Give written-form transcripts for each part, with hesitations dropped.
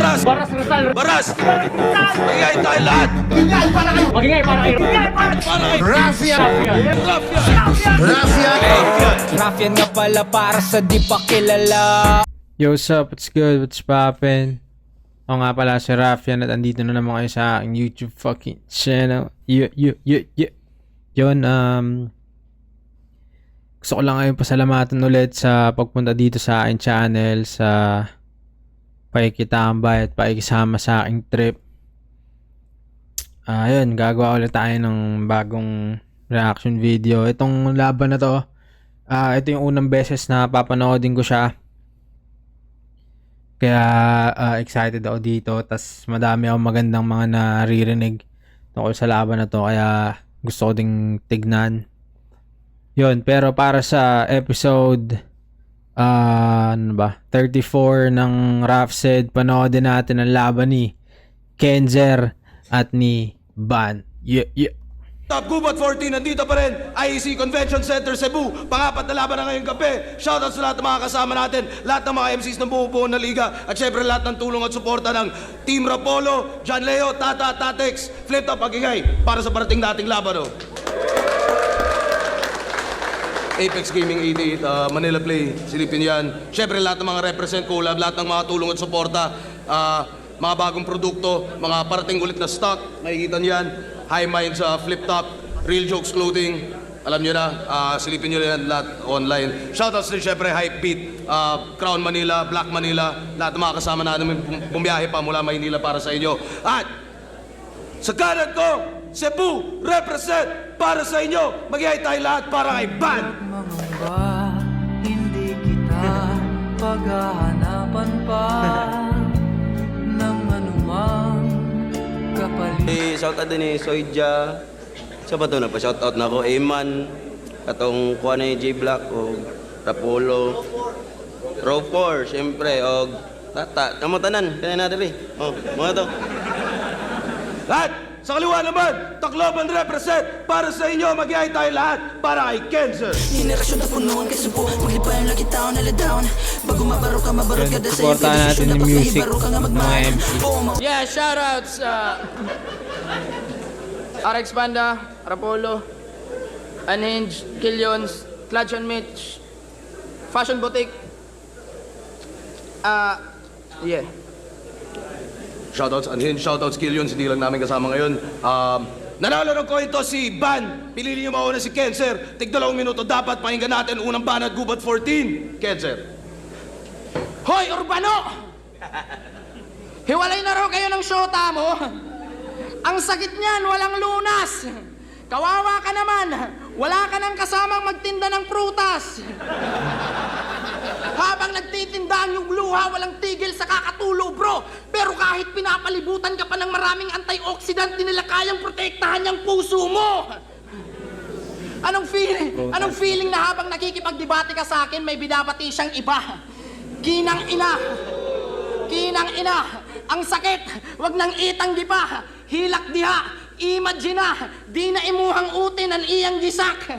Baras! Baras Rizal! Baras! Magigay tayo lahat! Magingay para kayo! Para kay Rafia! Rafia! Rafia nga pala para sa di pa kilala. Yo, what's up? What's good? What's poppin'? Ako nga pala si Rafian at andito na naman kayo sa aking YouTube fucking channel. Yun, gusto ko lang ngayon pasalamatan ulit sa pagpunta dito sa aking channel, sa pakikitambay at pakikisama sa aking trip. Ayun, gagawa ulit tayo ng bagong reaction video. Itong laban na to, ito yung unang beses na papanoodin ko siya. Kaya excited ako dito. Tas madami akong magandang mga naririnig tungkol sa laban na to. Kaya gusto ko ding tignan. Yun, pero para sa episode 34 ng Raf Said, panoodin natin ang laban ni Kenzer at ni Ban. Top Gubat 14, nandito pa rin, IEC Convention Center Cebu. Pangapat na laban na ngayong gabi. Shoutout sa lahat ng mga kasama natin, lahat ng mga MCs ng buong na liga, at syempre lahat ng tulong at suporta ng Team Rapolo, John Leo, Tata, Tatex, Flip Top, Pagingay, para sa parating nating laban. Apex Gaming 88, Manila Play, silipin yan. Syempre lahat ng mga represent collab, lahat ng mga tulong at suporta, mga bagong produkto, mga parating ulit na stock, makikita niyan. High Minds, Flip Top, Real Jokes Clothing, alam nyo na, silipin nyo yan lahat online. Shoutouts din syempre, Hype Beat, Crown Manila, Black Manila, lahat ng mga kasama natin bumiyahe pa mula Maynila para sa inyo. At sa kanan ko, Cebu, represent para sa inyo. Mag-ihay tayo lahat para kay Ban. Mangamba, hindi kita paghahanapan pa ng anumang kapalit. Shoutout din ni Soyja. Sa ba ito na pa? Shoutout na ako. Eman. Katong kuha na ni J Black. O Rapolo. Roper, syempre. O Tata. Kamatanan. Kaya natin rin. O, mga to. Lahat, sa kaliwa naman, Tacloban represent para sa inyo. Mag-ihay tayo lahat para kay Kenzer. Henerasyon na punuan kay subo. Maglipayan lagi tao na down. Bago mabaro ka dahil sa'yo. Supportahan natin yung music, mga MC. Yeah, shoutouts RX Banda, Rapolo, Unhinged, Killions, Clutch and Mitch, Fashion Boutique. Yeah. Shoutouts Unhinged, shoutouts Killions, hindi lang namin kasama ngayon. Nanalo ng coin to si Ban. Pinili niyo mauna si Kenzer. Tig 2 minuto dapat pakinggan natin unang Ban at Gubat 14. Kenzer. Hoy, Urbano! Hiwalay na raw kayo ng shota mo. Ang sakit niyan, walang lunas. Kawawa ka naman. Wala ka nang kasamang magtinda ng prutas. Habang nagtitinda ang yung luha, walang tigil sa kakatulo, bro. Pero kahit pinapalibutan ka pa ng maraming antioxidant, di nila kayang protektahan yung puso mo. Anong feeling? Anong feeling na habang nakikipagdebate ka sa akin, may binabati siyang iba? Ginang ina. Ginang ina. Ang sakit. Wag nang itang di pa. Hilak diha. Imagine na. Di na imuhang utin ang iyang gisak.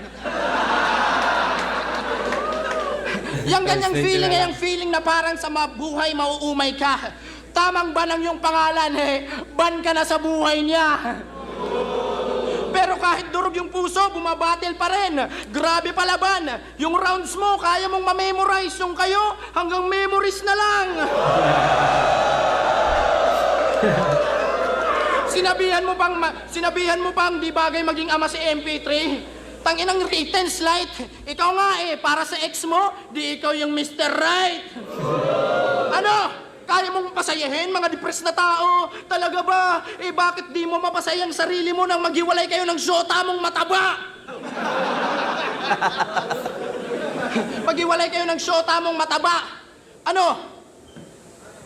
Yang ganyang feeling ay ang feeling na parang sa mabuhay mauumay ka. Tamang ban ang iyong pangalan, ban ka na sa buhay niya. Pero kahit durog yung puso, bumabatil pa rin. Grabe palaban. Yung rounds mo, kaya mong ma-memorize. Yung kayo, hanggang memories na lang. Sinabihan mo pang di bagay maging ama si MP3. Tanginang written slide. Ikaw nga para sa ex mo, di ikaw yung Mr. Right. Ano? Kaya mong pasayahin mga depressed na tao? Talaga ba? Bakit di mo mapasaya ang sarili mo nang maghiwalay kayo ng syota mong mataba? Maghiwalay kayo ng syota mong mataba. Ano?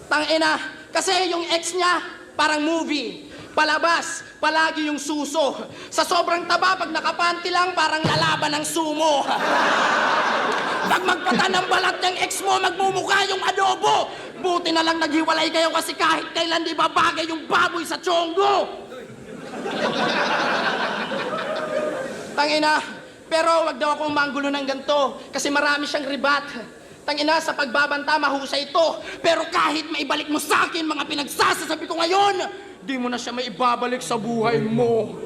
Tangina. Kasi yung ex niya, parang movie. Palabas, palagi yung suso. Sa sobrang taba, pag nakapanti lang, parang lalaban ng sumo. Pag magpata ng balat ng ex mo, magmumukha yung adobo. Buti na lang naghiwalay kayo kasi kahit kailan di babagay yung baboy sa tiyonggo. Tangina, pero wag daw akong manggulo ng ganito kasi marami siyang ribat. Tangina, sa pagbabanta, mahusay ito. Pero kahit maibalik mo sa akin mga pinagsasasabi ko ngayon, di mo na siya maibabalik sa buhay mo.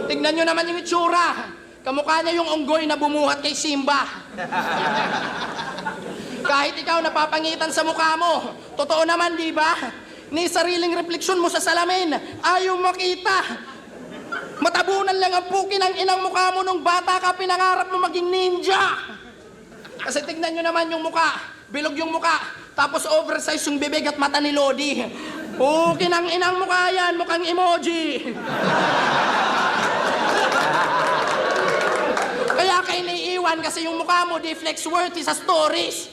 Tignan nyo naman yung itsura. Kamukha niya yung unggoy na bumuhat kay Simba. Kahit ikaw napapangitan sa mukha mo, totoo naman, di ba? Ni sariling refleksyon mo sa salamin, ayaw makita. Matabunan lang ang puki ng inang mukha mo nung bata ka, pinangarap mo maging ninja. Kasi tignan nyo naman yung mukha, bilog yung mukha, tapos oversize yung bibig at mata ni Lodi. Puki ng inang mukha yan, mukhang emoji. Kaya kayo naiiwan kasi yung mukha mo di flex-worthy sa stories.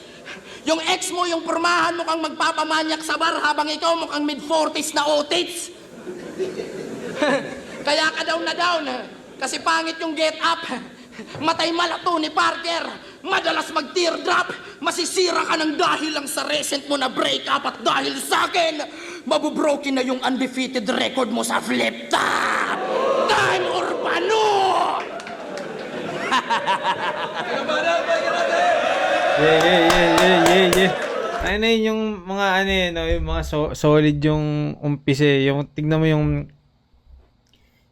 Yung ex mo, yung pormahan mo kang magpapamanyak sa bar habang ikaw mukhang mid-40s na otits. Kaya ka down na down. Kasi pangit yung get up. Matay malato ni Parker. Madalas mag-teardrop. Masisira ka ng dahil lang sa recent mo na breakup. At dahil sa akin, mabubroken na yung undefeated record mo sa flip top. Time Urbano! Yeah. Ano yun yung mga ano yun, no? Yung mga solid yung umpise. Yung tignan mo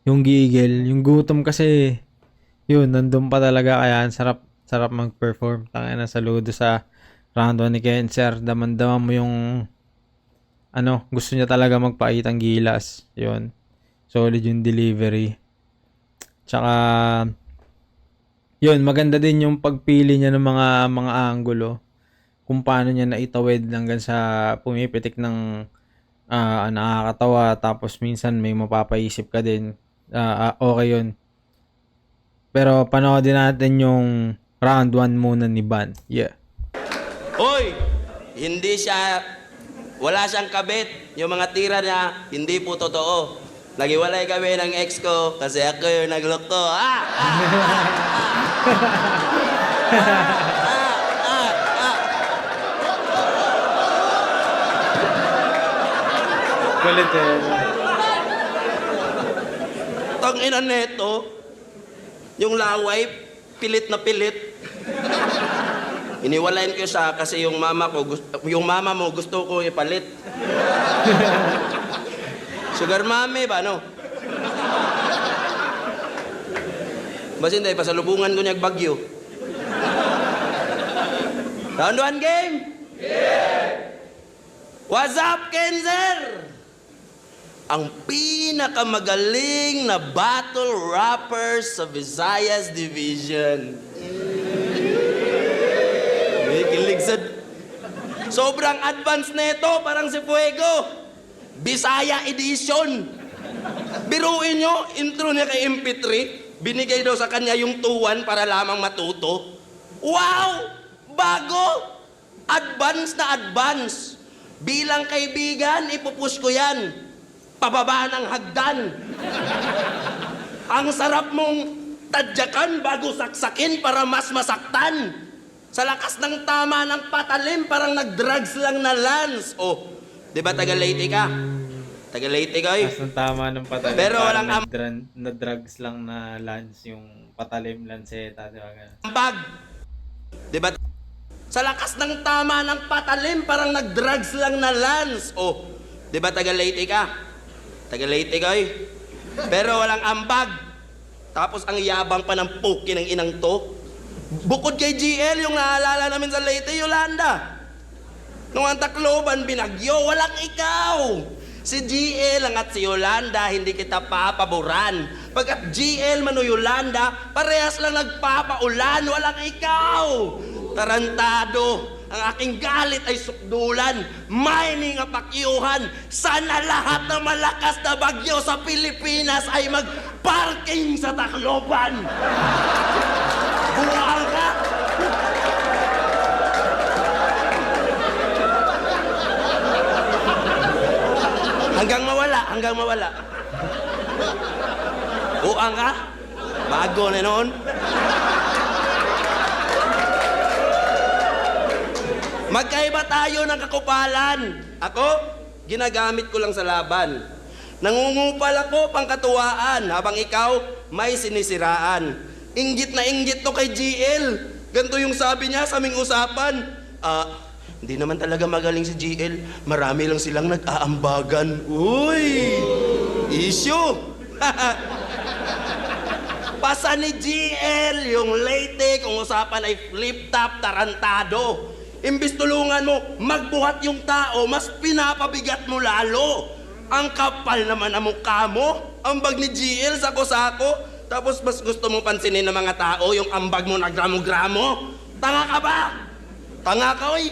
yung gigil, yung gutom kasi yun, nandun pa talaga kaya ang sarap mag-perform. Tangina, saludo sa round 1 ni Kenser. Daman-daman mo yung ano, gusto niya talaga magpakitang gilas. Yun. Solid yung delivery. Tsaka yun, maganda din yung pagpili niya ng mga anggulo. Kung paano niya naitawid hanggang sa pumipitik ng nakakatawa. Tapos minsan may mapapaisip ka din. Okay yun. Pero panoodin natin yung round 1 muna ni Ban. Yeah. Hoy! Wala siyang kabit. Yung mga tira niya, hindi po totoo. Nagiwalay kami ng ex ko kasi ako yung nagloko. Kulit eh. Tang ina neto, yung laway, pilit na pilit. Iniwalayan ko siya kasi yung mama mo gusto ko ipalit. Sugar mommy ba, no? Basta hindi, pasalubungan ko niyag bagyo. Round 1 game? Yeah! What's up, Kenzer? Ang pinakamagaling na battle rapper sa Visayas Division. May kilig sa... Sobrang advanced neto, parang si Fuego. Bisaya Edition. Biruin nyo, intro niya kay MP3. Binigay daw sa kanya yung 2-1 para lamang matuto. Wow! Bago! Advance na advance. Bilang kaibigan, ipupush ko yan. Pababa ng hagdan. Ang sarap mong tadyakan bago saksakin para mas masaktan. Sa lakas ng tama ng patalim, parang nag-drugs lang na Lance. Oh, di ba taga-Leyte ka? Taga-Leyte ka eh. Mas ng tama ng patalim. Pero walang na-drugs lang na Lance yung patalim lanseta, di ba? Ambag. Di ba? Sa lakas ng tama ng patalim, parang nag-drugs lang na Lance. Oh, di ba taga-Leyte ka? Taga-Leyte ka eh. Pero walang ambag. Tapos ang yabang pa ng puki ng inang to. Bukod kay GL, yung naalala namin sa Leyte, Yolanda. Nung ang Tacloban, binagyo, walang ikaw. Si GL lang at si Yolanda, hindi kita papaboran. Pagkat GL man o Yolanda, parehas lang nagpapaulan, walang ikaw. Tarantado, ang aking galit ay sukdulan, mining ang pakyuhan. Sana lahat na malakas na bagyo sa Pilipinas ay mag-parking sa Tacloban. Buwal ka! Hanggang mawala. Buwal ka? Bago na noon. Magkaiba tayo ng kakupalan. Ako, ginagamit ko lang sa laban. Nangungupal ako pangkatuwaan habang ikaw may sinisiraan. Inggit na inggit to kay GL. Ganito yung sabi niya sa aming usapan. Hindi naman talaga magaling si GL. Marami lang silang nag-aambagan. Uy! Issue! Pasa ni GL yung late kung usapan ay flip-top tarantado. Imbis tulungan mo, magbuhat yung tao, mas pinapabigat mo lalo. Ang kapal naman ang mukha mo. Ambag ni GL, sako-sako. Tapos mas gusto mo pansinin ng mga tao yung ambag mo na gramo-gramo. Tanga ka ba? Tanga ka, oy.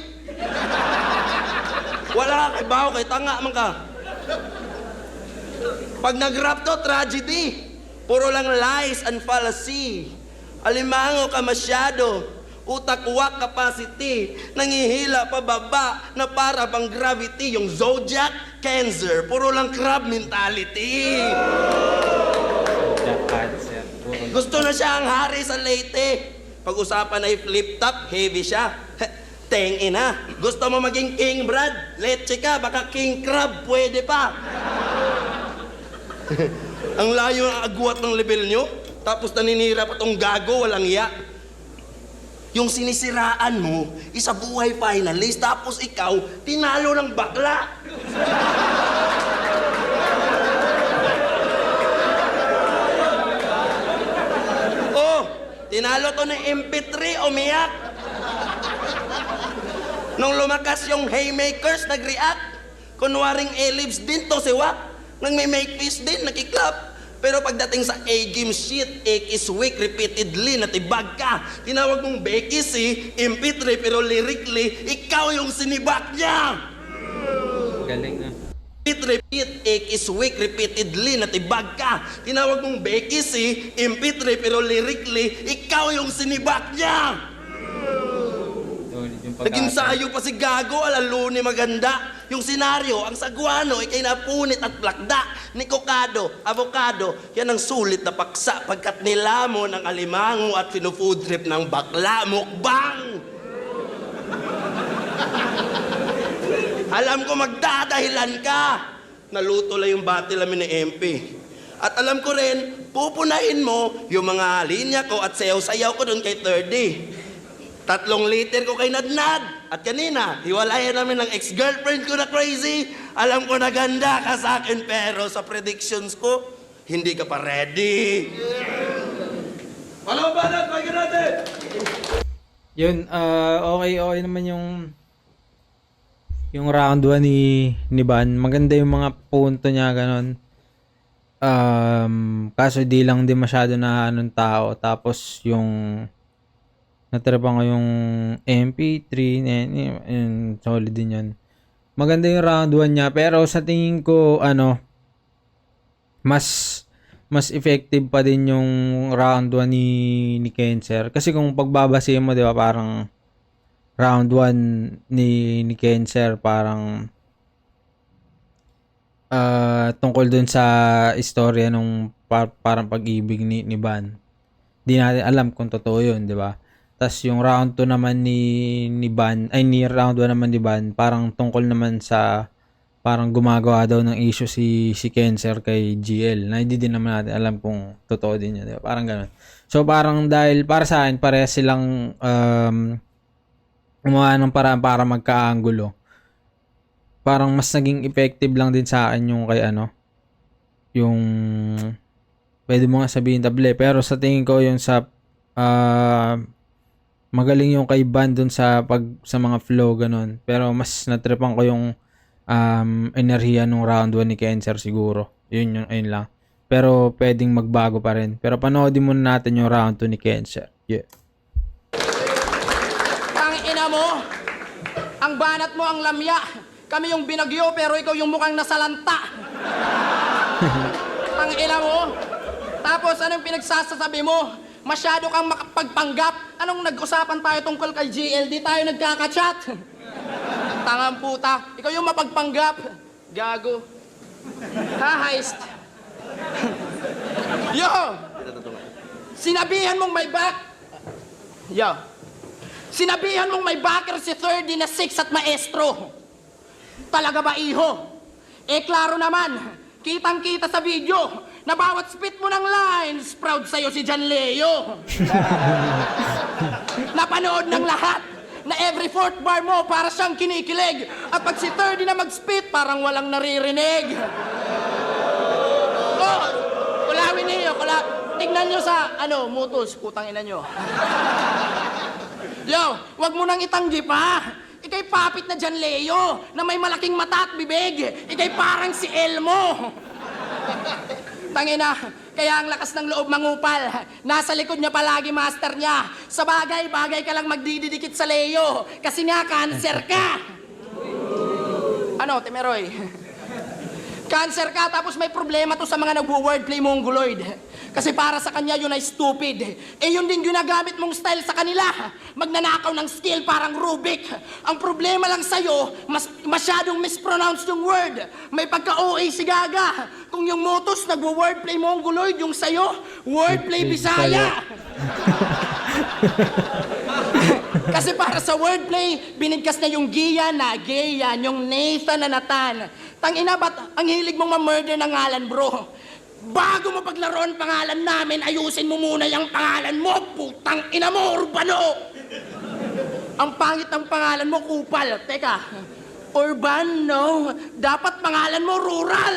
Wala ka kay baho, kay tanga man ka. Pag nag-rap to, tragedy. Puro lang lies and fallacy. Alimango ka masyado. Utak-wak capacity. Nangihila pababa na para bang gravity. Yung zodiac, cancer. Puro lang crab mentality. Gusto na siya ang hari sa Leyte. Pag-usapan ay flip-top, heavy siya. Teng ina. Gusto mo maging king, Brad? Leche ka, baka king crab, pwede pa. Ang layo ang agwat ng level nyo, tapos naninira pa tong gago, walang iya. Yung sinisiraan mo, isa buhay finalist, tapos ikaw, tinalo ng bakla. Oh, tinalo to ng MP3, umiyak. Nung lumakas yung haymakers, nag-react. Kunwaring ellipse din to si Wak. Nang may make peace din, nakiklap. Pero pagdating sa A-game shit, Ek is weak repeatedly, natibag ka. Tinawag mong Becky si MP3, pero lyrically, ikaw yung sinibak niya. Galing na. Repeat, Ek is weak repeatedly, natibag ka. Tinawag mong Becky si MP3, pero lyrically, ikaw yung sinibak niya. Naging sayo pa si Gago, alalo ni maganda. Yung senaryo, ang sagwano, ikay napunit at plakda. Ni Kokado, avocado, yan ang sulit na paksa pagkat nilamo ng alimango at finu-food trip ng bakla. Mukbang! Alam ko magdadahilan ka. Naluto lang yung battle namin ni MP. At alam ko rin, pupunahin mo yung mga linya ko at sayaw-sayaw ko doon kay 30. 3 liter ko kay Nadnad. At kanina, hiwalayan namin ng ex-girlfriend ko na crazy. Alam ko na ganda ka sa akin, pero sa predictions ko, hindi ka pa ready. Walang banat, bagay natin! Yun, okay naman yung round 1 ni Van. Maganda yung mga punto niya, ganon. Kaso di lang din masyado na anong tao. Tapos yung natripan ko yung MP3, yun, solid din yun. Maganda yung round 1 niya, pero sa tingin ko, mas effective pa din yung round 1 ni Kenser. Kasi kung pagbabase mo, di ba, parang round 1 ni Kenser, parang tungkol dun sa istorya nung parang pag-ibig ni Van. Di natin alam kung totoo yun, di ba? Tas yung round 2 naman ni round 1 naman ni Van, parang tungkol naman sa parang gumagawa daw ng issue si Kenser kay GL. Na hindi din naman natin alam kung totoo din yun, di ba? Parang gano'n. So parang dahil para sa akin parehas silang gumawa ng paraan para magkaanggulo. Parang mas naging effective lang din sa akin yung kay yung pwede mo nga sabihin table, pero sa tingin ko yung sa magaling yung kay Van dun sa mga flow ganun. Pero mas natripan ko yung enerhiya nung round 1 ni Kenser siguro. Ayun lang. Pero pwedeng magbago pa rin. Pero panoodin muna natin yung round 2 ni Kenser. Yeah. Ang ina mo, ang banat mo ang lamya. Kami yung binagyo pero ikaw yung mukhang nasalanta. Ang ina mo. Tapos anong pinagsasasabi mo? Masyado kang makapagpanggap. Anong nag-usapan tayo tungkol kay GL? Di tayo nagkakachat. Tangang puta. Ikaw yung mapagpanggap. Gago. Ha, heist? Yo! Sinabihan mong may back... Yo. Sinabihan mong may backer si 30 na 6 at maestro. Talaga ba, iho? Eh, klaro naman. Kitang-kita sa video na bawat spit mo ng lines, proud sa'yo si John Leo. Napanood ng lahat na every fourth bar mo para siyang kinikilig. At pag si 30 na mag-spit, parang walang naririnig. Oh, kulawin niyo, tignan nyo sa, mutos, putang ina nyo. Yo, wag mo nang itanggi pa. Ika'y papit na dyan, Leo, na may malaking mata at bibig. Ika'y parang si Elmo. Tangina, kaya ang lakas ng loob mangupal. Nasa likod niya palagi master niya. Sa bagay ka lang magdididikit sa Leo. Kasi nga, cancer ka. Ano, Temeroy? Cancer ka, tapos may problema to sa mga nagwo-wordplay mongoloid. Kasi para sa kanya, yun ay stupid. Eh, yun din ginagamit mong style sa kanila. Magnanakaw ng skill parang Rubik. Ang problema lang sa'yo, masyadong mispronounced yung word. May pagka-OA si Gaga. Kung yung motos, nagwo-wordplay mongoloid, yung sa'yo, wordplay Bisaya. Kasi para sa wordplay, binigkas na yung Gia na Gayan, yung Nathan na Natan. Tangina, ba't ang hilig mong ma-murder ng ngalan, bro? Bago mo paglaruan pangalan namin, ayusin mo muna yung pangalan mo, putang ina mo, Urbano! Ang pangit ng pangalan mo, Kupal. Teka, Urbano, dapat pangalan mo, Rural.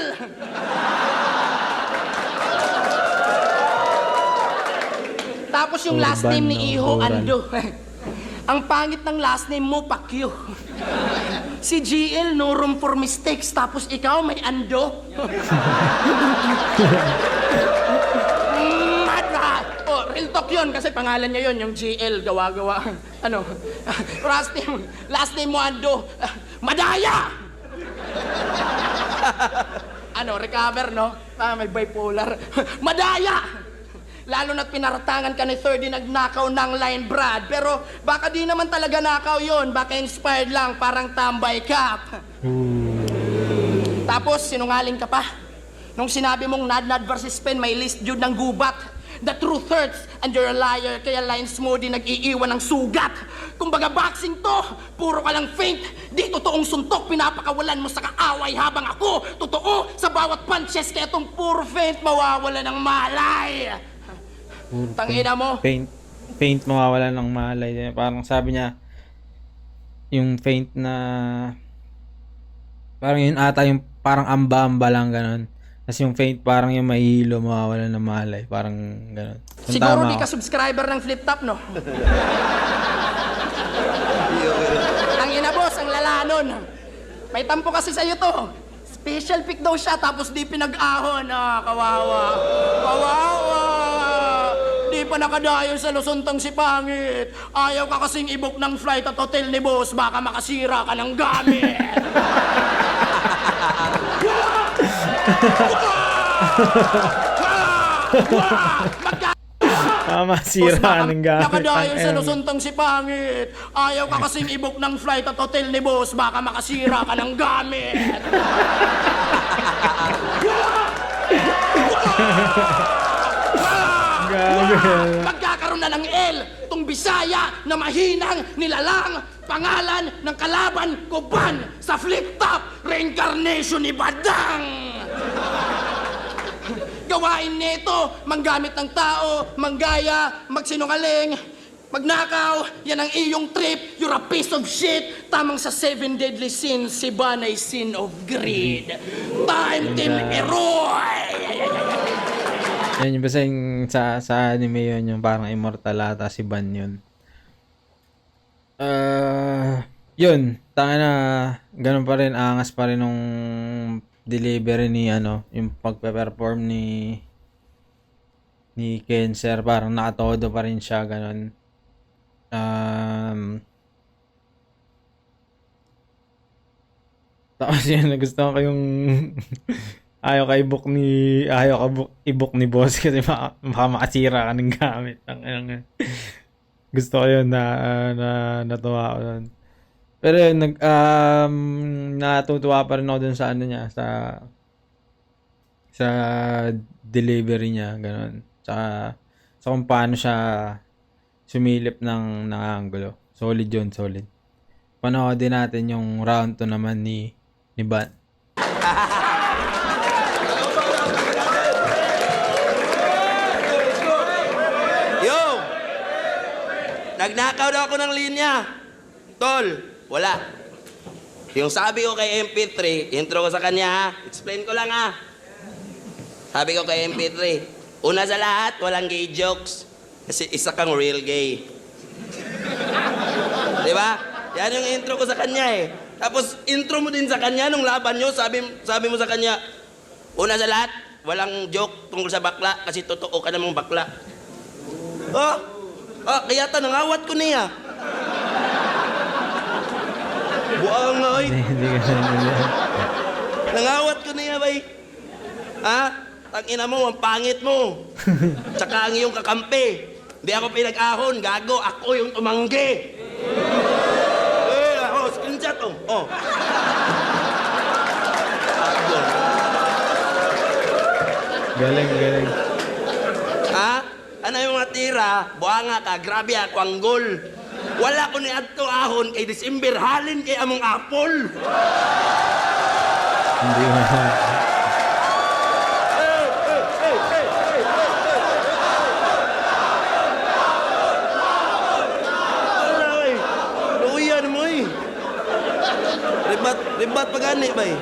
Tapos yung last name ni Iho, Rural. Ando. Ang pangit ng last name mo, Pacquiao. Si GL, no room for mistakes. Tapos ikaw, may Ando. Oh, real talk yun. Kasi pangalan niya yun, yung GL, gawa-gawa. Ano? Last name mo, Ando. Madaya! Ano, recover, no? May bipolar. Madaya! Lalo na't pinaratangan ka ni 30 nagnakaw ng line, Brad. Pero baka di naman talaga nakaw yon. Baka inspired lang, parang tambay ka. Tapos, sinungaling ka pa. Nung sinabi mong Nad versus Pen, may list Jude ng gubat. The truth hurts and you're a liar. Kaya lines mo di nag-iiwan ng sugat. Kumbaga boxing to, puro ka lang feint. Di totoong suntok, pinapakawalan mo sa kaaway habang ako. Totoo, sa bawat punches, kaya tong puro feint, mawawala ng malay. Tangina mo. Faint mawawala ng malay. Parang sabi niya, yung faint na, parang yun ata yung parang amba-amba lang ganon. Kasi yung faint parang yung mahilo, mawawala ng malay. Parang ganon. Kung Siguro tama di ka ako. subscriber ng Flip Top, no? Tangina boss, ang lala nun. May tampo kasi sa'yo to. Special pick daw siya, tapos di pinag-ahon. Kawawa. Kawawa. Di pa nakadayo sa Lusuntang si Pangit. Ayaw ka kasing i-book ng flight at hotel ni boss, baka makasira ka ng gamit. Masira ng gamit. Nakadayo sa Ang- Lusuntang si Pangit. Ayaw ka kasing i-book ng flight at hotel ni boss, baka makasira ka ng gamit. Magkakaroon na ng L, tong Bisaya na mahinang nilalang pangalan ng kalaban ko ban sa Flip Top, reincarnation ni Badang. Gawain nito, manggamit ng tao, manggaya, magsinungaling, magnakaw, yan ang iyong trip, you're a piece of shit. Tamang sa 7 deadly sins, si Ban ay sin of greed. Time Team Eroy! Yan yung basta yung sa anime yun, yung parang immortal ata si Ban yun. Yun, tanga na, ganun pa rin, angas pa rin nung delivery ni yung pagpe-perform ni Cancer, parang nakatodo pa rin siya, ganun. Tapos yun, nagustuhan ko yung ayaw ka i-book ni boss kasi baka makasira ka ng gamit. Gusto ko yun na natuwa ako doon. Pero yun, natutuwa pa rin ako dun sa niya, sa delivery niya, ganun. Sa kung paano siya sumilip ng angulo. Solid yun, solid. Panoodin natin yung round 2 naman ni Ban. Yo! nagnakaw daw ako ng linya. Tol, wala. Yung sabi ko kay MP3, intro ko sa kanya ha. Explain ko lang ha. Sabi ko kay MP3, una sa lahat, walang gay jokes. Kasi isa kang real gay. Di ba? Yan yung intro ko sa kanya eh. Tapos intro mo din sa kanya nung laban nyo, sabi mo sa kanya, una sa lahat, walang joke tungkol sa bakla kasi totoo ka namang bakla. Kaya nangawat ko niya. Buangay. Hindi ka na. Nangawat ko niya, bay. Ha? Tangina mo, ang pangit mo. Tsaka ang iyong kakampi. Hindi ako pinag-ahon, gago. Ako yung tumanggi. Screenshot, oh. Galing. Ha? Ano yung mga tira? Buanga ka, grabe ako ang gol. Wala ko ni adto ahon kay December halin kay among apple. Hindi mo. Luyan mo eh. Ribat pa gani ba eh?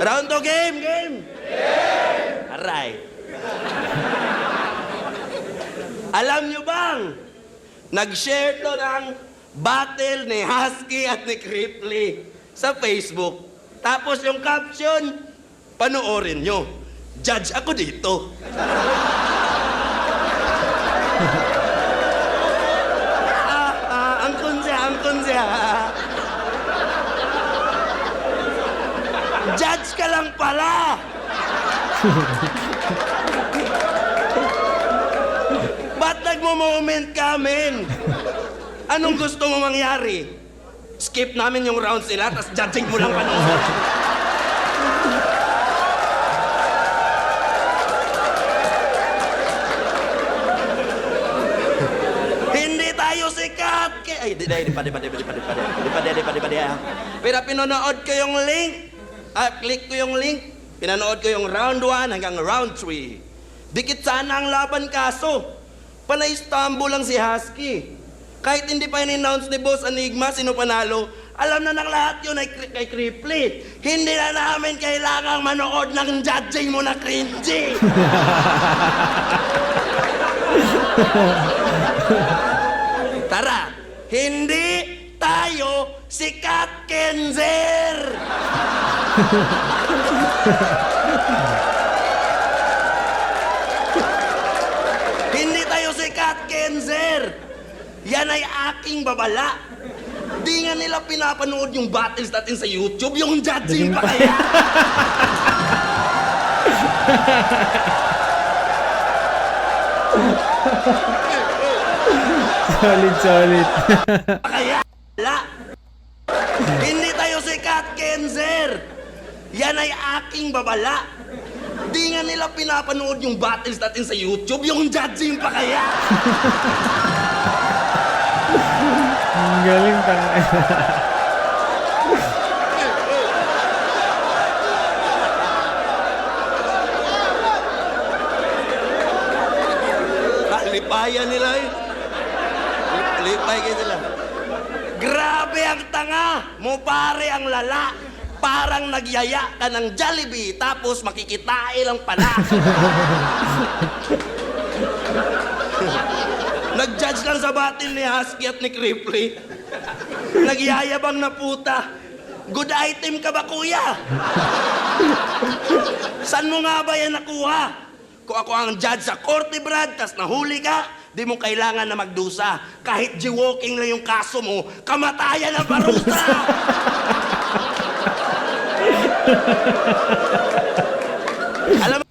Round to game! Aray. Alam nyo bang, nag-share to ng battle ni Husky at ni Cripply sa Facebook. Tapos yung caption, panoorin nyo. Judge ako dito. Angkon siya. Judge ka lang pala. Ba't nagmo-moment ka, men? Anong gusto mo mangyari? Skip namin yung rounds nila, tas judging mo lang panoorin. Hindi tayo sikat! Ay, di pa. Pero pinanood ko yung link. Click ko yung link. Pinanood ko yung round 1 hanggang round 3. Dikit sana ang laban kaso. Panay-stumble lang si Husky. Kahit hindi pa in-announce ni Boss Enigma sino panalo, alam na ng lahat yun ay kay Cripply. Hindi na namin kailangang manood ng judging mo na cringy. Tara, hindi tayo sikat, Kenzer! Hindi tayo sikat, Kenzer! Yan ay aking babala. Di nga nila pinapanood yung battles natin sa YouTube, yung judging pa kaya. Solid. Kaya, wala. Hindi tayo sikat, Kenzer. Yan ay aking babala. Di nga nila pinapanood yung battles natin sa YouTube, yung judging pa kaya. Ang galing Lipayan nila eh. Lipay kayo nila. Grabe ang tanga! Mo pare ang lala. Parang nagyaya ka ng Jollibee tapos makikitain lang pala. Nag-judge lang sa battle ni Husky at ni Cripply. Nagyayabang na puta. Good item ka ba, kuya? Saan mo nga ba yan nakuha? Kung ako ang judge sa korte, Brad, tas nahuli ka, di mo kailangan na magdusa. Kahit jaywalking lang yung kaso mo, kamatayan ang parusa! Alam mo,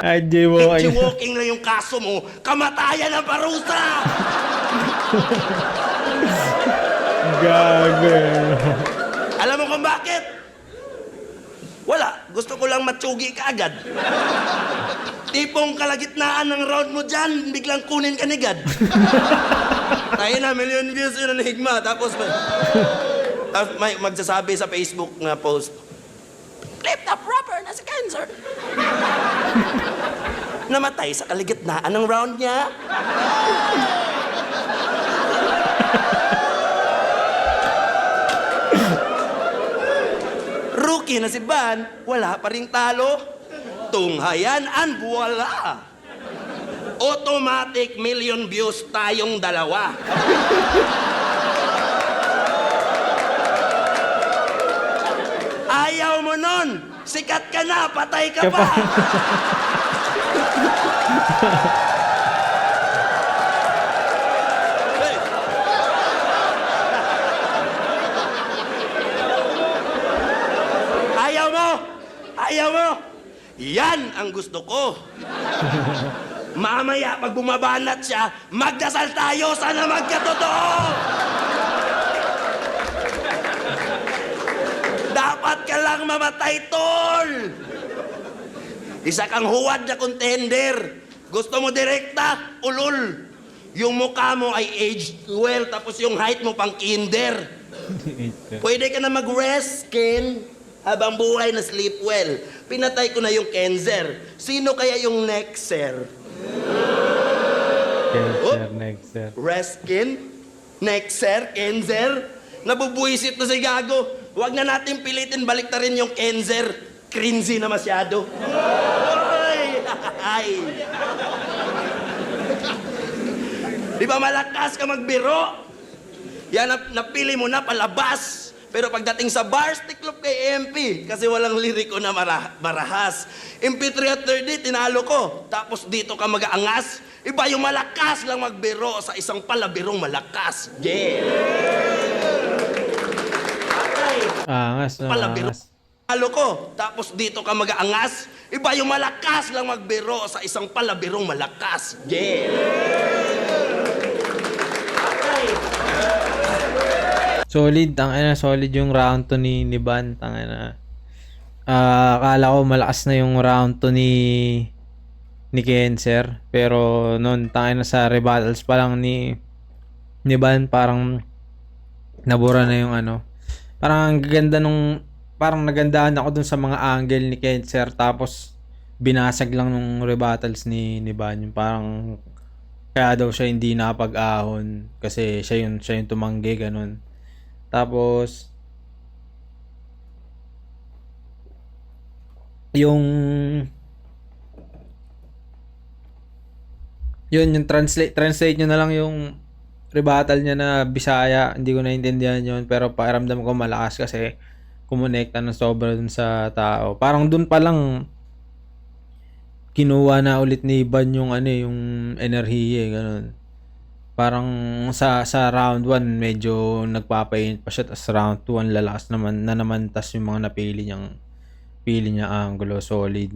Ay, jaywalking. jaywalking lang yung kaso mo, kamatayan ang parusa! Gago. Alam mo kung bakit? Wala. Gusto ko lang matsugi ka agad. Tipong kalagitnaan ng round mo dyan, biglang kunin ka ni God. Tayo na, million views yun ang higma. Tapos may magsasabi sa Facebook na post, clip the proper na si Kenzer. Namatay sa kalagitnaan ng round niya. Rookie na si Van, wala pa ring talo. Tunghayan and voila! Automatic million views tayong dalawa. Ayaw mo nun! Sikat ka na, patay ka pa! Hey. Ayaw mo! Ayaw mo! Yan ang gusto ko. Mamaya, pag bumabanat siya, magdasal tayo, sana magkatotoo! Dapat ka lang mamatay, tol! Isa kang huwad na contender. Gusto mo direkta, ulol. Yung mukha mo ay aged well, tapos yung height mo pang kinder. Pwede ka na mag-rest, Ken, habang buhay na sleep well. Pinatay ko na yung cancer. Sino kaya yung nexer? Nexer. Reskin? Nexer? Kenzer? Nabubuisit na si Gago. Huwag na natin pilitin, balik na rin yung Kenzer. Cringy na masyado. Ay! Ay! Di ba malakas ka magbiro? Yan, napili mo na palabas. Pero pagdating sa bars, tiklop kay MP. Kasi walang liriko na marahas. MP3 at 30, tinalo ko. Tapos dito ka mag-aangas. Iba yung malakas lang magbiro sa isang palabirong malakas. Yeah! Angas na Palabiro. angas. Talo ko. Tapos dito ka mag-aangas. Iba yung malakas lang magbiro sa isang palabirong malakas. Yeah! Solid, solid yung round 2 ni Van, tangina. Akala ko malakas na yung round 2 ni Kenzer, pero noon tangina sa rebuttals pa lang ni Van, parang nabura na yung parang ang ganda parang nagandahan ako dun sa mga angle ni Kenzer, tapos binasag lang nung rebuttals ni Van, yung parang kaya daw siya hindi napag-ahon kasi siya yung tumanggi, ganun. Tapos yung translate nyo na lang yung rebuttal niya na Bisaya, hindi ko naintindihan yun, pero pakiramdam ko malakas kasi kumonekta ng sobra dun sa tao. Parang dun pa lang kinuha na ulit ni Van yung yung enerhiya, ganun. Parang sa round 1 medyo nagpapainit pa siya, tas round 2 ang lalakas naman tas yung mga napili niya angulo, solid.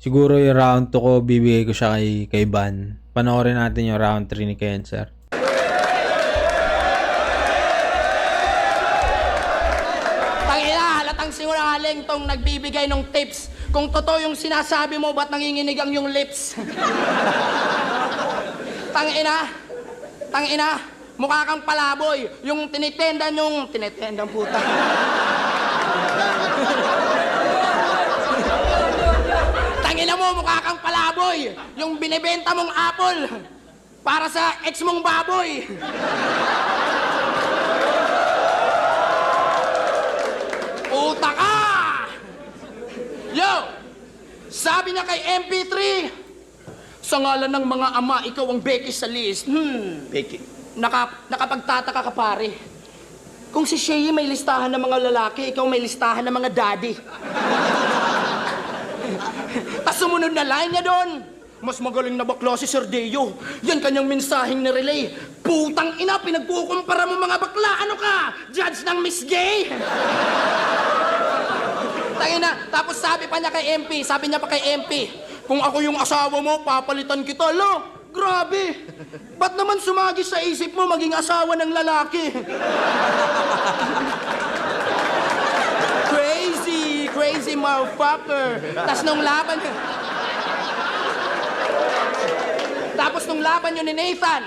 Siguro yung round 2 ko bibigay ko siya kay Van. Panoorin natin yung round 3 ni Kenzer. Tangina, halatang sinungaling tong nagbibigay ng tips. Kung totoo yung sinasabi mo, ba't nanginginig ang yung lips? Tangina, mukha kang palaboy. Yung tinitendang puta. Tangina mo, mukha kang palaboy. Yung binibenta mong apple para sa ex mong baboy. Puta ka! Yo! Sabi niya kay MP3, sa ngalan ng mga ama, ikaw ang Becky sa list. Becky. Nakapagtataka ka, pare. Kung si Shea may listahan ng mga lalaki, ikaw may listahan ng mga daddy. Tas sumunod na line niya doon. Mas magaling na bakla si Sir Deo. Yan kanyang mensaheng na-relay. Putang ina, pinagkukumpara mo mga bakla. Ano ka? Judge ng Miss Gay? Tangina, tapos sabi pa niya kay MP, kung ako yung asawa mo, papalitan kita. Lo, grabe. Ba't naman sumagi sa isip mo maging asawa ng lalaki? Crazy motherfucker. Tapos nung laban yun ni Nathan,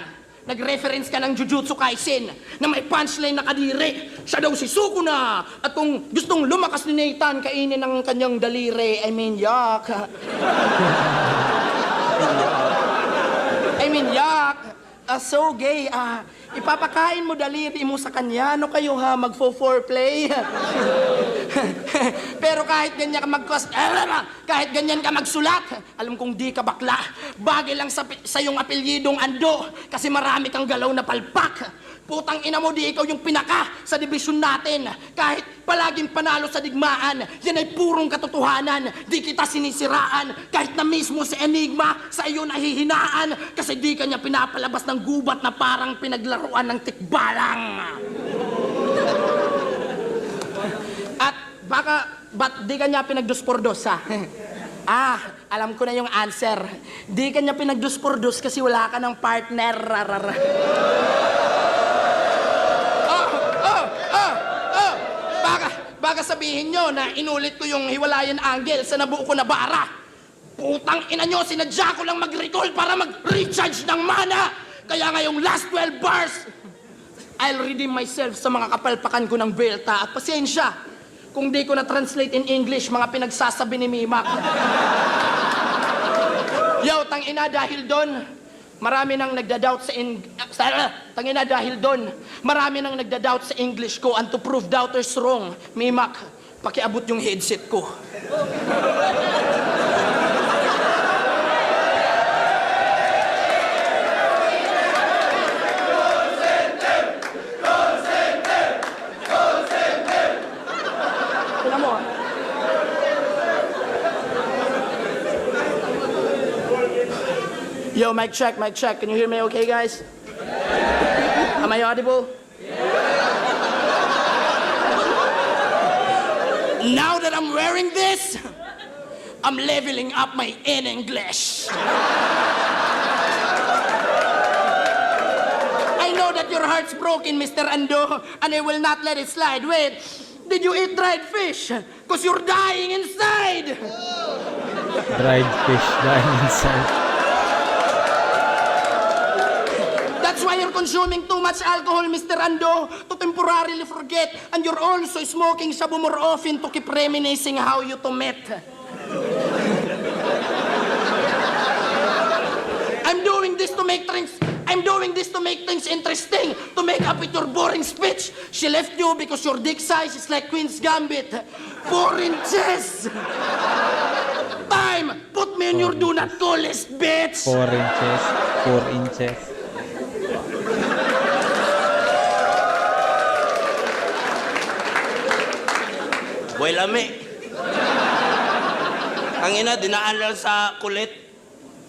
nag-reference ka ng Jujutsu Kaisen na may punchline na kadiri. Siya daw si Sukuna. At kung gustong lumakas ni Nathan, kainin ng kanyang daliri. yak. So gay. Ipapakain mo daliri mo sa kanya. Ano kayo ha? Magfo-foreplay? Pero kahit ganyan ka kahit ganyan ka magsulat, alam kong di ka bakla. Bagay lang sa iyong apelyidong Ando kasi marami kang galaw na palpak. Putang ina mo, di ikaw yung pinaka sa dibisyon natin. Kahit palaging panalo sa digmaan, yan ay purong katotohanan. Di kita sinisiraan. Kahit na mismo si Enigma sa iyo nahihinaan. Kasi di kanya pinapalabas ng gubat na parang pinaglaruan ng tikbalang. At ba't di kanya pinagduspordos ha? Alam ko na yung answer. Di kanya pinagduspordos kasi wala ka ng partner. Baka sabihin nyo na inulit ko yung hiwalayan angle sa nabuo ko na bara. Putang ina nyo, sinadya ko lang mag-recall para mag-recharge ng mana. Kaya ngayong last 12 bars, I'll redeem myself sa mga kapalpakan ko ng belta. At pasensya, kung di ko na-translate in English, mga pinagsasabi ni Mimak. Yo, tang ina, dahil doon, marami nang nagda-doubt marami nang nagda-doubt sa English ko, and to prove doubters wrong, Mimak, pakiabot yung headset ko. Tingnan mo. Yo, mic check, mic check. Can you hear me okay, guys? Am I audible? Now that I'm wearing this, I'm leveling up my English. I know that your heart's broken, Mr. Ando, and I will not let it slide. Wait, did you eat dried fish? Because you're dying inside. Dried fish dying inside. That's why you're consuming too much alcohol, Mr. Ando, to temporarily forget. And you're also smoking shabu more often to keep reminiscing how you two met. I'm doing this to make things interesting, to make up with your boring speech. She left you because your dick size is like Queen's Gambit. 4 inches! Time! Put me in your do not call list, bitch! 4 inches. 4 inches. Boy lami. Ang ina, dinaan lang sa kulit.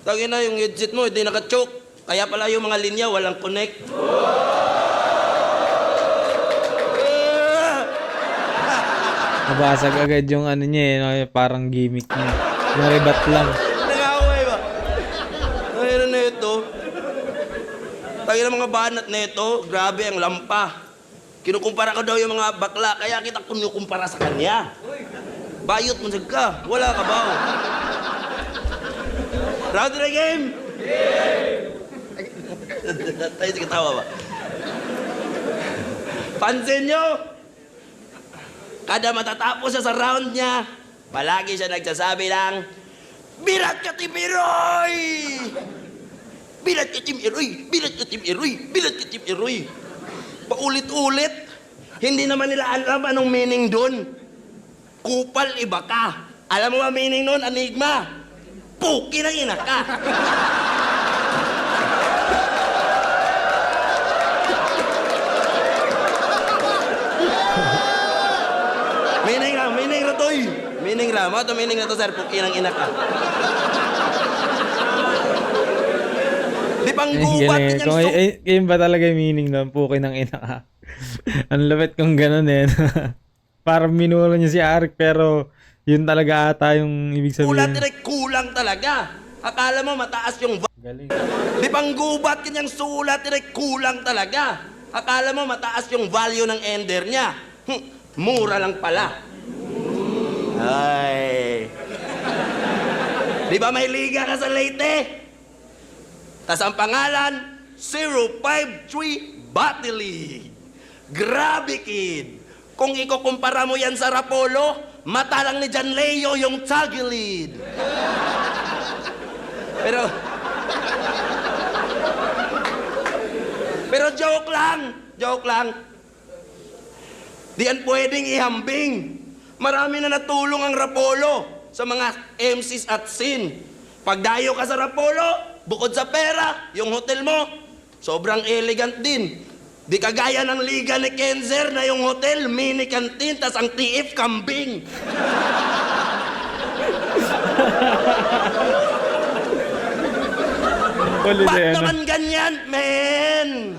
Tangina, yung headset mo, hindi naka-choke. Kaya pala yung mga linya, walang connect. Nabasag agad yung ano niya eh, no? Parang gimmick niya. Naribat lang. Nangaway ba? Tangina na ito. Tangina mga banat na ito, grabe ang lampa. Kinukumpara ko daw yung mga bakla, kaya kita kinukumpara sa kanya. Bayot mo ka, wala ka ba? Round to the game! Tayo sige tawa ba? Pansin nyo, kada matatapos siya sa round niya, palagi siya nagsasabi ng, "Birat ka, Team Iroy! Birat ka, Team Iroy! Birat ka, Team Iroy! Birat ka, Team Iroy!" Paulit-ulit. Hindi naman nila alam anong meaning doon. Kupal, iba ka. Alam mo ba meaning noon, Enigma? Puki ng ina ka. Meaning na to eh. Meaning na. Mga to meaning na to, sir. Puki ng ina ka. Di pang gubat Ganun. kanyang Kung yun ba talaga yung meaning nun? Puki ng ina ka. Ang lapit kung ganun eh. Parang minulo niya si Arik pero yun talaga ata yung ibig sabihin. Kulang talaga. Akala mo mataas yung Galing. Di pang gubat kanyang sulat, kulang talaga. Akala mo mataas yung value ng ender niya. Mura lang pala. Ay. Di ba may liga ka sa Leyte? Tas ang pangalan, 053 Batili. Grabe, kid. Kung ikukumpara mo yan sa Rapolo, mata lang ni John Leo yung tagilid. Pero joke lang. Di yan pwedeng ihambing. Marami na natulong ang Rapolo sa mga MCs at scene. Pagdayo ka sa Rapolo, bukod sa pera, yung hotel mo, sobrang elegant din. Di kagaya ng liga ni Kenzer na yung hotel, mini canteen, tas ang TF kambing. Ba't naman ganyan, men?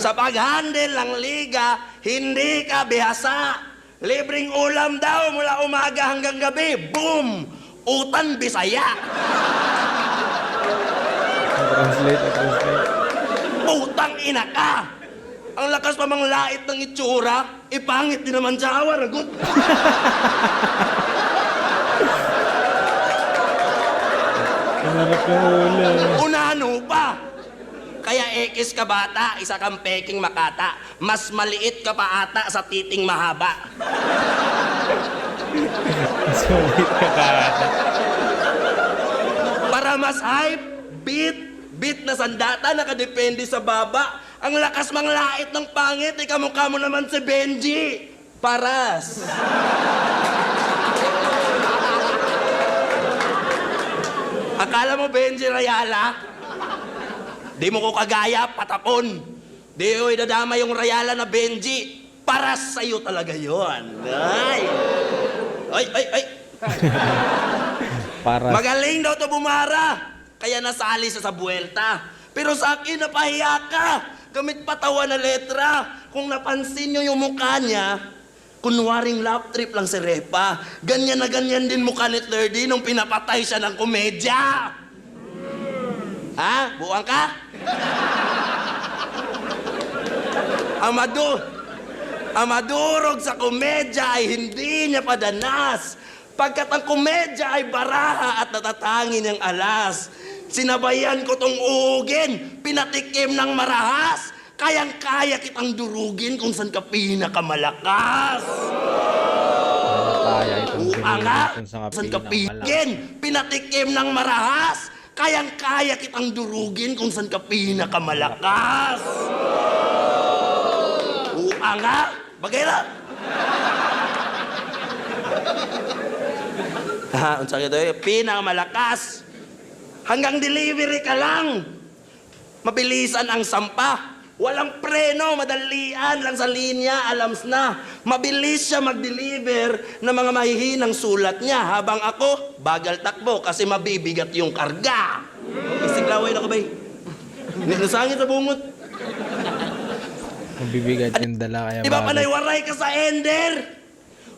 Sa pag-handle ng liga, hindi ka bihasa. Libreng ulam daw mula umaga hanggang gabi. Boom! Utan Bisaya. Translate. Putang ina ka! Ang lakas pa mang lait ng itsura, ipangit din naman sa awaragot. Nanarap yung huli. Unano pa! Kaya ekis ka bata, isa kang peking makata. Mas maliit ka pa ata sa titing mahaba. Para mas hype, beat na sandata, nakadepende sa baba. Ang lakas mang lait ng pangit, kamukha mo naman si Benji. Paras. Akala mo Benji Rayala? Di mo ko kagaya, patapon. Di ko idadama yung Rayala na Benji. Paras sa'yo talaga yon. Ay. Para Magaling daw to bumara. Kaya nasali sa buwelta. Pero sa akin, napahiya ka. Gamit patawa na letra. Kung napansin nyo yung mukha niya, kunwaring lap trip lang si Repa. Ganyan na ganyan din mukha ni Lerdy nung pinapatay siya ng komedya. Ha? Buwang ka? Ang madurog sa komedya ay hindi niya padanas. Pagkat ang komedya ay baraha at natatangin niyang alas. Sinabayan ko tong uugin, pinatikim ng marahas. Kayang-kaya kitang durugin kung saan ka pinakamalakas. kaya itong Uanga, kung saan ka pinatikim ng marahas. Kayang-kaya kitang durugin kung saan ka pinakamalakas. Uanga, bagay na. Unsa ka doy? Pinakamalakas. Hanggang delivery ka lang. Mabilisan ang sampa. Walang preno, madalian lang sa linya, alams na. Mabilis siya mag-deliver ng mga mahihinang sulat niya. Habang ako, bagal takbo kasi mabibigat yung karga. Isiglaway na ko, bay. Nasangit sa bungot. mabibigat yung dala kaya Di ba bagay. panaywaray ka sa Ender?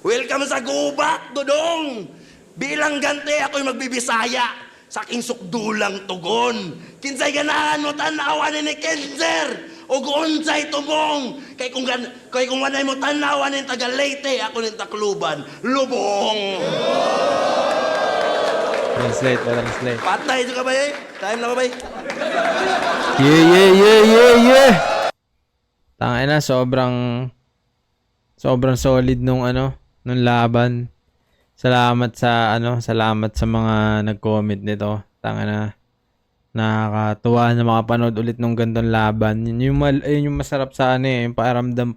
Welcome sa gubat, Dodong. Bilang gante, ako'y magbibisaya. Sa aking sukdulang tugon. Kinsay ganahan mo tanawan ni Kenzer. O unsay tubong. Kay kung wanay mo tanawan ni taga Leyte, ako ni Tacloban. Lubong. Translate. Patay ito ka ba eh? Time na ka ba eh? Yeah. Tangay na, sobrang solid nung laban. Salamat sa mga nag-comment nito. Tangay na. Nakakatuwa na makapanood ulit nung gandang laban. Yun yung masarap sa yung pakiramdam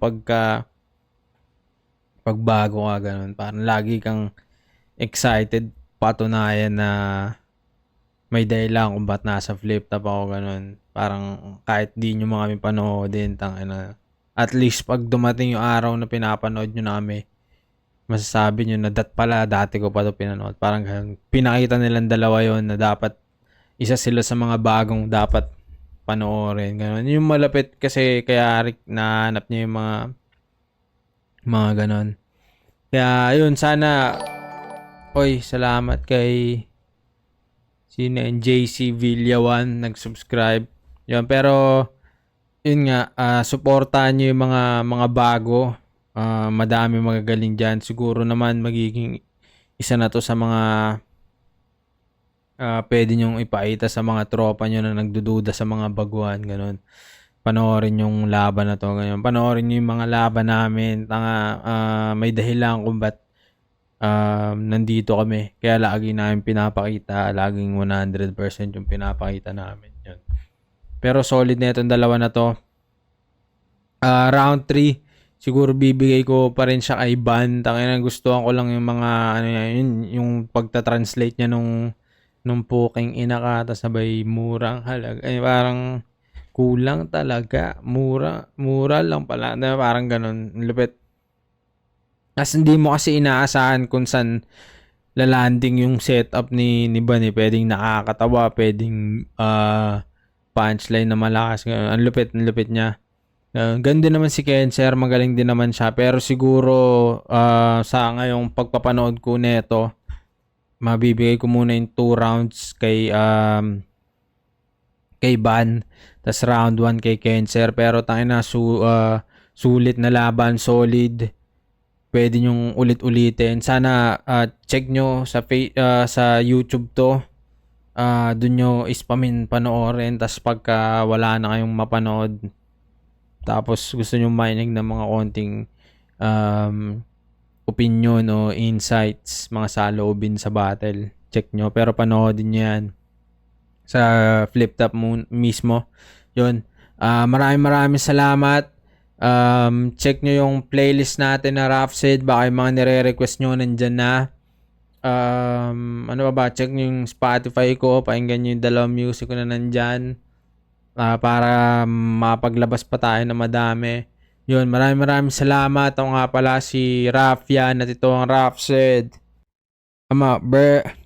pagbago ka ganun. Parang lagi kang excited, patunayan na may dahilan kung ba't nasa flip top ako ganun. Parang kahit di nyo mga kami panoodin, tangina. At least pag dumating yung araw na pinapanood nyo namin, masasabi nyo na dati ko pa ito pinanood. Parang ganun. Pinakita nilang dalawa yon na dapat isa sila sa mga bagong dapat panoorin. Ganun. Yung malapit kasi kaya Rick nahanap niya yung mga ganun. Kaya yun, sana salamat kay sino yung JC Villawan nag-subscribe. Yun, pero yun nga, suportahan niyo yung mga bago. Madami magagaling dyan. Siguro naman magiging isa na to sa mga pwede nyong ipakita sa mga tropa nyo na nagdududa sa mga baguhan, ganun. Panoorin yung laban na to, ganun. Panoorin nyo yung mga laban namin. May dahilan kung ba't nandito kami. Kaya lagi namin pinapakita, laging 100% yung pinapakita namin. Yun. Pero solid na itong dalawa na to. Round 3, siguro bibigay ko pa rin siya kay Ban. Tangina, gustuhan ko lang yung mga ano yun, yung pagta-translate niya nung puking ina ka tas sabay murang halaga. Ay, parang kulang talaga. Mura lang pala. Parang ganun. Lupit. As hindi mo kasi inaasahan kung saan lalanding yung setup ni Ban. Pwedeng nakakatawa, pwedeng punchline na malakas. Ang lupit niya. Ganda naman si Kenser, magaling din naman siya. Pero siguro sa ngayong pagpapanood ko neto, mabibigay ko muna yung 2 rounds kay Ban, tas round 1 kay Kenser. Pero tangina sulit na laban, solid. Pwede nyong ulit-ulitin. Sana check nyo sa YouTube to. Doon nyo ispamin panoorin. Tas pagka wala na kayong mapanood, tapos gusto nyo mainig ng mga konting opinion o insights, mga saloobin sa battle, check nyo. Pero panoodin nyo yan sa Flip Top mismo. Yun. Maraming salamat. Check nyo yung playlist natin na Rhapsody. Baka yung mga nire-request nyo nandyan na. Ano ba? Check nyo yung Spotify ko. Pakinggan nyo yung dalawang music ko na nandyan. Para mapaglabas pa tayo na madami. Yun, maraming salamat. Ako nga pala si Rafyan at ito ang Rhapsody. Tama, bre.